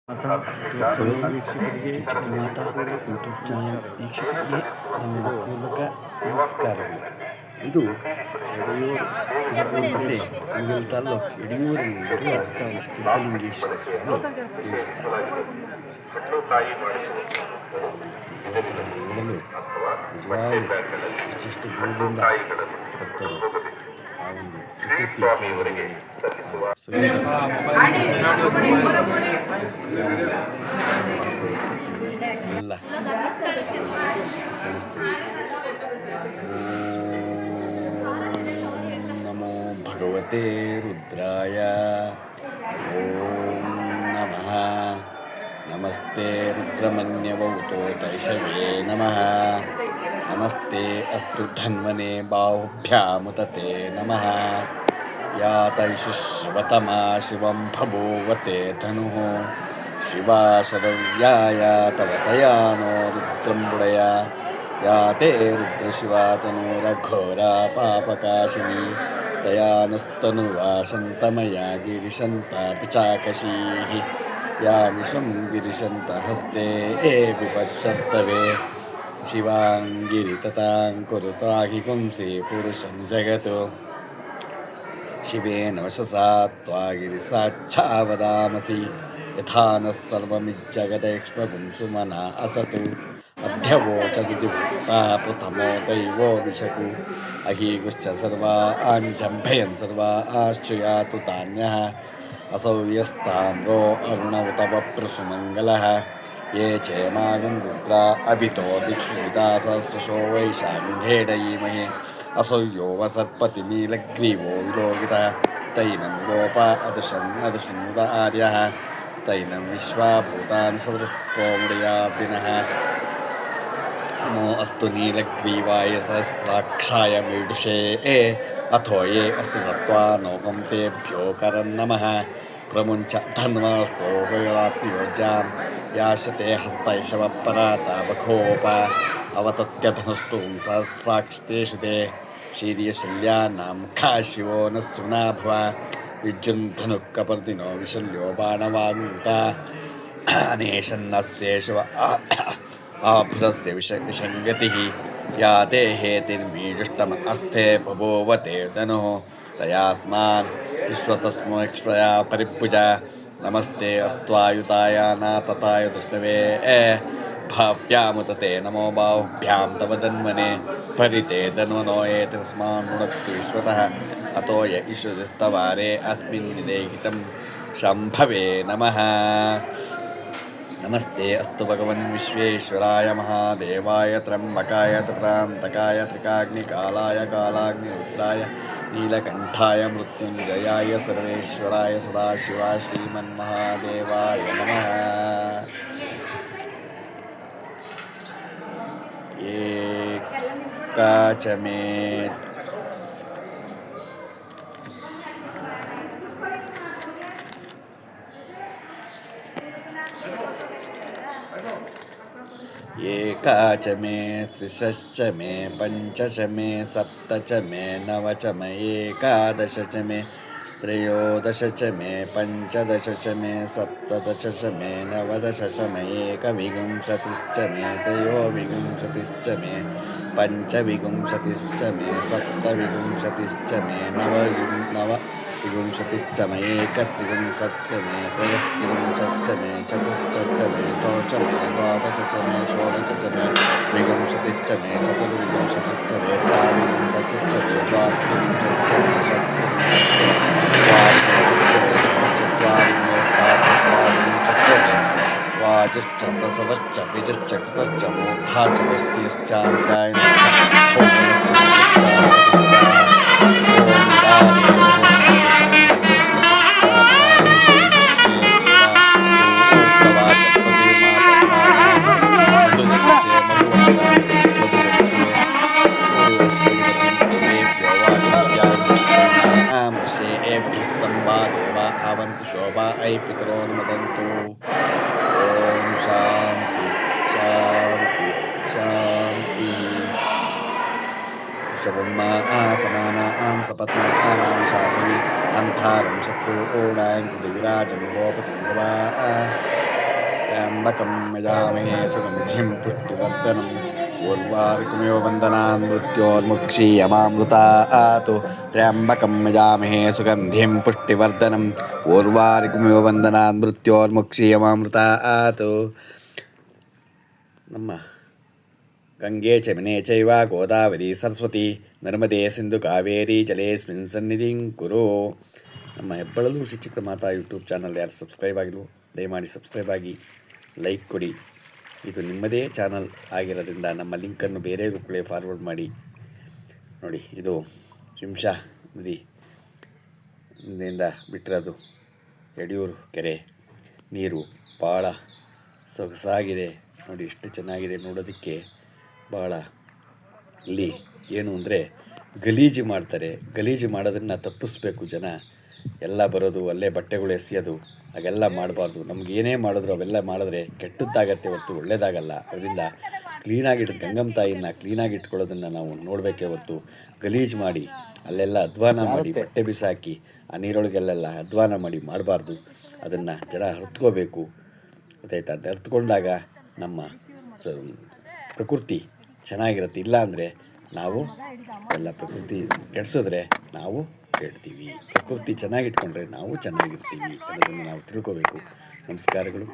ಮಾತಾ hello ವೀಕ್ಷಕರಿಗೆ ಮಾತಾ YouTube channel ವೀಕ್ಷಕರಿಗೆ ನನ್ನ ಪೂರ್ವಕ ನಮಸ್ಕಾರಗಳು. ಇದು ತುಮಕೂರು ಜಿಲ್ಲೆ ಕುಣಿಗಲ್ ತಾಲ್ಲೂಕು ಯಡಿಯೂರಿನಲ್ಲಿರುವ ಸಿದ್ಧಲಿಂಗೇಶ್ವರ ಸ್ವಾಮಿ ದೇವಸ್ಥಾನ. ನೋಡಲು ನಿಜವಾಗಲೂ ಇಷ್ಟಿಷ್ಟು ದೂರದಿಂದ ಬರ್ತಾರೆ. ಆ ಒಂದು ಪ್ರಕೃತಿ ಸೌಂದರ್ಯವನ್ನು ಎಲ್ಲ ಕಾಣಿಸ್ತದೆ. ಓಂ ನಮೋ ಭಗವತೆ ರುದ್ರಾಯ. ಓಂ ನಮಃ ನಮಸ್ತೆ ರುದ್ರಮನ್ಯವೌತೋ ದೈಶವೇ ನಮಃ. ನಮಸ್ತೆ ಅಸ್ತು ಧನ್ವನೆ ಬಾಹುಭ್ಯಾಮುತತೆ ನಮಃ. या तैशिवतमा शिवं भभूवते धनुः शिवा शरव्याया तव तया नो रुद्रं बुडया. या ते रुद्रशिवा तनूरघोरा पापकाशिनी तया नस्तनुवा शन्तमया गिरिशन्तापि चाकशीः. या निशं गिरिशन्तहस्ते विपश्यस्तवे शिवाङ्गिरिततां कुरुताहि पुंसि पुरुषं जगत्. शिवेन वशसा त्वागिरिसाच्छावदामसि यथा नः सर्वमिज्जगदेक्ष्मपुंसुमना असतु. अध्यवोचदिति भक्ता प्रथमो दैवो विशकु अहीगुश्च सर्वा आञ्जम्भयन् सर्वा आश्चुयातु तान्यः. असौ यस्ताम्रो अरुणवतव प्रसुमङ्गलः. ये चेमागं रुद्रा अभितो दिक्षुता सहस्रशो वैशाङ्घेडयीमहे. असौ यो वसत्पतिनीलग्रीवो विलोकितः तैनं लोपा अदृशन्नुत आर्यः. तैनं विश्वा भूतानि सदृष्टोमुडयाब्दिनः. नमो अस्तु नीलग्रीवाय सहस्राक्षाय मीडुषे अथो ये अस्य सत्त्वा नोकं तेभ्यो करं नमः. प्रमुञ्च धन्वस्पोपयोज्यां याशते हस्तैषवपरातावखोप अवतत्यधनस्तुं सहस्राक्षतेषु ते. शीर्यशल्यानां खा शिवो न सुना भुव विद्युन्धनुःकपर्दिनो विशल्यो बाणवाङ्मुता. अनेशन्नस्येषु आभृतस्य विषङ्गतिः. या ते हेतिर्मीजुष्टम अस्थे बभूवते धनुः तयास्मान् विश्वतस्मैक्ष्वया परिपूजा. नमस्ते अस्त्वायुताय नातताय दृष्टवे भाभ्यामुतते नमो बाहुभ्यां तव धन्वने. परिते धन्वनो एतस्मान् रुणक्तु विश्वतः अतो य ईश्वरस्तवारे अस्मिन् निदेहितं शम्भवे नमः. नमस्ते अस्तु भगवन् विश्वेश्वराय महादेवाय त्र्यम्बकाय त्रिप्रान्तकाय त्रिकाग्निकालाय कालाग्निरुद्राय नीलकण्ठाय मृत्युञ्जयाय सर्वेश्वराय सदाशिवाय श्रीमन्महादेवाय नमः. एकाचमे एकाच मे त्रिशश्च मे पञ्चच मे सप्तच मे नवच मे एकादश च मे त्रयोदश च मे पञ्चदश च मे सप्तदश च मे नवदश च मे एकविंशतिश्च मे त्रयोविंशतिश्च मे पञ्चविंशतिश्च मे सप्तविंशतिश्च मे नवविंशतिश्च मे एकत्रिंशच्च मे त्रयस्त्रिंशच्च मे चतुश्च मे चौच मे द्वादश च मे षोडश च मे विंशतिश्च मे चतुर्विंशतिश्च मे षड्विंशतिश्च मे द्वात्रिंशच्च मे वाचश्च प्रसवश्च बीजश्च कृतश्च मूर्धा च आवन्तु शोभा ऐ पितरो नुमदन्तु. ओम शांति शांति शांति. शब्मा आसमाना आं सपत्ना आनां शासनी अंधारं शत्रुओणां कुदिविराजं गोपतिं गवा त्र्यम्बकं यजामहे सुगन्धिं पुष्टिवर्धनम् उर्वारुकमिव बन्धनान् मृत्योर्मुक्षीयमामृतात् त्र्यम्बकं यजामहे सुगन्धिं पुष्टिवर्धनम् उर्वारुकमिव बन्धनान् मृत्योर्मुक्षीयमामृतात् ನಮ್ಮ ಗಂಗೆ ಚಮನೆ ಚೈವ ಗೋದಾವರಿ ಸರಸ್ವತಿ ನರ್ಮದೆ ಸಿಂಧು ಕಾವೇರಿ ಜಲೇಸ್ಮಿನ್ ಸನ್ನಿಧಿಂ ಕುರು. ನಮ್ಮ ಹೆಬ್ಬಳಲು ಶ್ರೀ ಚಿಕ್ಕ ಮಾತಾ ಯೂಟ್ಯೂಬ್ ಚಾನಲ್ ಯಾರು ಸಬ್ಸ್ಕ್ರೈಬ್ ಆಗಿಲ್ವೋ ದಯಮಾಡಿ ಸಬ್ಸ್ಕ್ರೈಬ್ ಆಗಿ, ಲೈಕ್ ಕೊಡಿ. ಇದು ನಿಮ್ಮದೇ ಚಾನಲ್ ಆಗಿರೋದ್ರಿಂದ ನಮ್ಮ ಲಿಂಕನ್ನು ಬೇರೆಯವರು ಕೂಡ ಫಾರ್ವರ್ಡ್ ಮಾಡಿ. ನೋಡಿ, ಇದು ಶಿಂಷಾ ನದಿ ಇಂದ ಬಿಟ್ಟಿರೋದು ಯಡಿಯೂರು ಕೆರೆ ನೀರು ಭಾಳ ಸೊಗಸಾಗಿದೆ. ನೋಡಿ ಎಷ್ಟು ಚೆನ್ನಾಗಿದೆ ನೋಡೋದಕ್ಕೆ. ಭಾಳ ಇಲ್ಲಿ ಏನು ಅಂದರೆ ಗಲೀಜು ಮಾಡ್ತಾರೆ. ಗಲೀಜು ಮಾಡೋದನ್ನು ತಪ್ಪಿಸ್ಬೇಕು ಜನ. ಎಲ್ಲ ಬರೋದು ಅಲ್ಲೇ ಬಟ್ಟೆಗಳು ಎಸೆಯೋದು ಹಾಗೆಲ್ಲ ಮಾಡಬಾರ್ದು. ನಮ್ಗೆ ಏನೇ ಮಾಡಿದ್ರು ಅವೆಲ್ಲ ಮಾಡಿದ್ರೆ ಕೆಟ್ಟದ್ದಾಗತ್ತೆ ಹೊರತು ಒಳ್ಳೆಯದಾಗಲ್ಲ. ಅದರಿಂದ ಕ್ಲೀನಾಗಿಟ್ಟು ಗಂಗಮ್ಮ ತಾಯಿನ ಕ್ಲೀನಾಗಿ ಇಟ್ಕೊಳ್ಳೋದನ್ನು ನಾವು ನೋಡಬೇಕೇ ಹೊರತು ಗಲೀಜು ಮಾಡಿ ಅಲ್ಲೆಲ್ಲ ಅಧ್ವಾನ ಮಾಡಿ ಬಟ್ಟೆ ಬಿಸಾಕಿ ಆ ನೀರೊಳಗೆಲ್ಲೆಲ್ಲ ಅಧ್ವಾನ ಮಾಡಿ ಮಾಡಬಾರ್ದು. ಅದನ್ನು ಜನ ಅರ್ತ್ಕೋಬೇಕು. ಗೊತ್ತಾಯ್ತಾ? ಅದು ಅರ್ತ್ಕೊಂಡಾಗ ನಮ್ಮ ಪ್ರಕೃತಿ ಚೆನ್ನಾಗಿರುತ್ತೆ. ಇಲ್ಲ ಅಂದರೆ ನಾವು ಎಲ್ಲ ಪ್ರಕೃತಿ ಕೆಡಿಸಿದ್ರೆ ನಾವು ಕೆಡ್ತೀವಿ. ಪ್ರಕೃತಿ ಚೆನ್ನಾಗಿಟ್ಕೊಂಡ್ರೆ ನಾವು ಚೆನ್ನಾಗಿರ್ತೀವಿ. ಅದನ್ನು ನಾವು ತಿಳ್ಕೋಬೇಕು. ನಮಸ್ಕಾರಗಳು.